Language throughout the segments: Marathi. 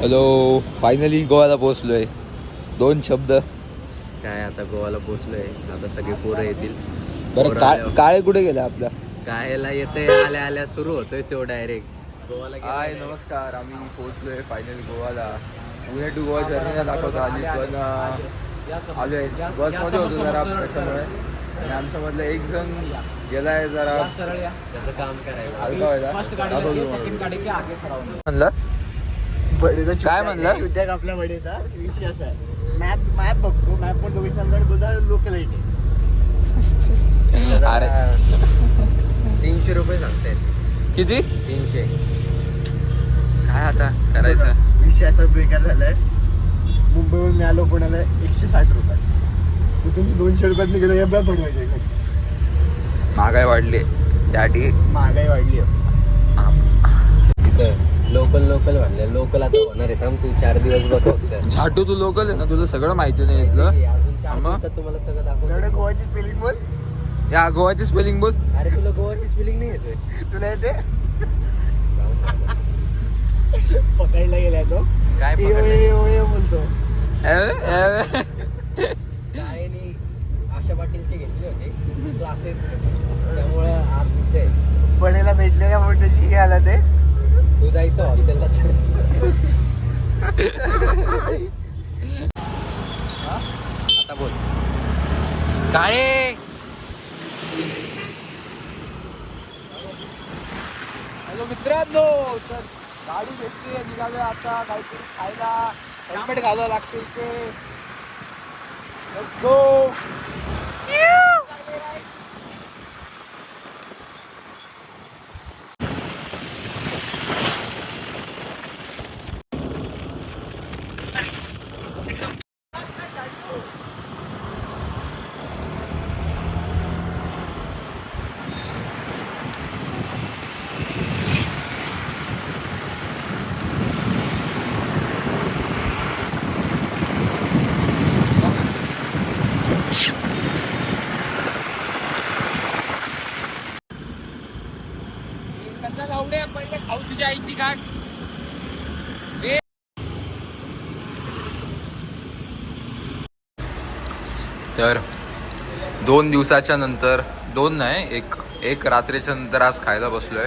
हॅलो, फायनली गोव्याला पोहोचलोय. 2 शब्द काय आता गोव्याला पोहोचलोय. आता सगळे पोरं येतील. बरं. काळे कुठे गेले आपल्या? कायला येतंय, आल्या आल्या सुरू होतोय तो डायरेक्ट गोव्याला. हाय नमस्कार, आम्ही पोहोचलोय फायनली गोव्याला. पुणे टू गोवा जर्नीला दाखवतो आधी, पण आलोय बसमध्ये होतो जरा त्याच्यामुळे. आणि आमच्यामधलं एक जण गेलाय जरा त्याचं काम करायचं. म्हणलं काय म्हणलं आपल्या बडेचा विषय असा आहे. मॅप बघतो, मॅप मध्ये बोलता लोकॅलिटी. अरे 300 रुपये सांगतायत. किती? 300. काय आता करायचं. विषय असा बेकार झालाय. मुंबईहून मी आलो पुण्याला 160 रुपये. तुम्ही 200 रुपयात गेलो या बनवायचे. महागाई वाढली त्यासाठी. महागाई वाढली तिथं लोकल म्हणलं. लोकल आता होणार आहे. थांब तू 4 दिवस बघ फक्त. झाटू तू लोकल आहे ना, तुला सगळं माहिती नाही इथलं. अजून 4 दिवसात तुम्हाला सगळं दाखवतो. गोवाची स्पेलिंग बोल. या गोवाची स्पेलिंग बोल. अरे तुला गोवाची स्पेलिंग नाही येतोय? तुला येते? पकडला गेलाय तो. काय बोलतो. आणि आशा पाटीलचे घेतले होते क्लासेस, त्यामुळे आज इथे पडेला भेटलेल्या मोठ्याची आला ते. तू जायचं हॉस्टेलला. आता बोल. काळे हॅलो मित्रांनो, तर गाडी भेटली, निघालोय आता काहीतरी खायला. हेल्मेट घालावं लागते इथे. Let's go. पहिले खाऊ तुझ्या आईची गाठ. तर 2 दिवसाच्या नंतर, 2 नाही, एक रात्रीच्या नंतर आज खायला बसलोय.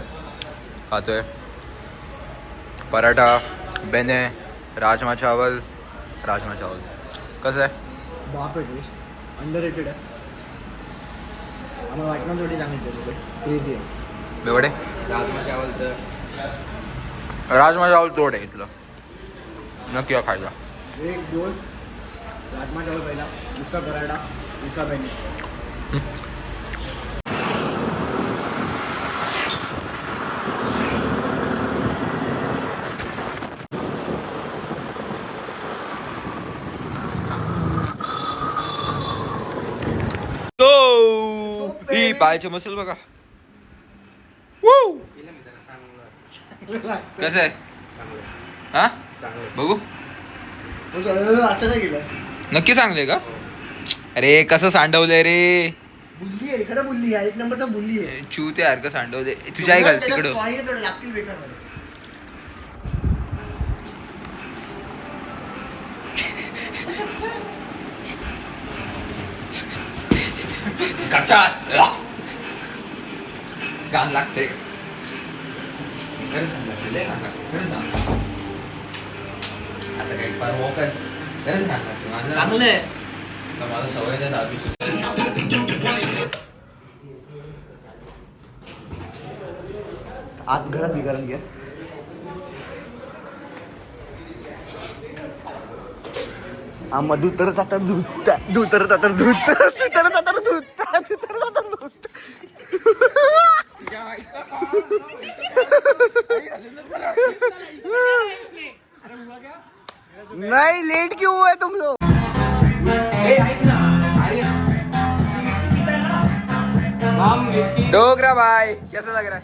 खातोय पराठा, बेने, राजमा चावल. कसं आहे? बाप आहे टेस्ट. अंडररेटेड आहे. आम्हाला वाटणार थोडी चांगली क्रेझी आहे. बेवडे राजमा चावल तोड आहे इथलं. नक्की खायला. 1-2 राजमा चावल पहिला, दुसरा पराठा, दुसरा बेने. ही पायाचे मसल बघा. कसं आहे? हा बघू. असं नाही केलं. नक्की चांगले का? अरे कसं सांडवलंय रे. बुल्ली आहे, खरं बुल्ली आहे. 1 नंबरचा बुल्ली आहे. चूते सारखं सांडवलंय. तुझ्या आई घाल तिकडं. लागतील बेकार. कच्चा गान लागते. खरं सांग आता काही फार वॉक आहे. खरंच घाण लागते. माझं चांगलं आहे. मला सवय नाही दाबीची. आत घरात बिघारून घ्या. मधू तर जातात दूध. नहीं लेट क्यों हुए तुम लोग? डोगरा भाई कैसा लग रहा है?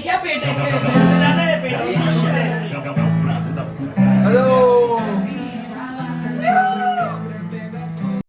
क्या पेट है?